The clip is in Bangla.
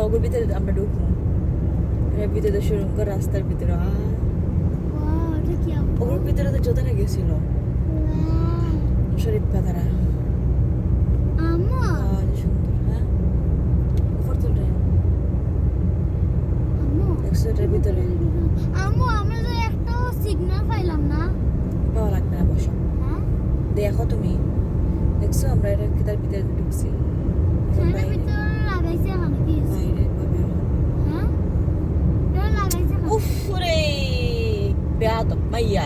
অগর ভিতরে আমরা ঢুকবো এর ভিতরে সুরঙ্গ রাস্তার ভিতরে ওগুলোর ভিতরে তো যোধারা গেছিল শরীফ পাতারা সুন্দর হ্যাঁ উপর তুলটা দেখছো এটার ভিতরে আমরা তো একটা সিগন্যাল পাইলাম না পাওয়া লাগবে না বসো দেখো তুমি দেখছো আমরা এটা কিতার ভিতরে ঢুকছি উফ রে বেয়াদব মাইয়া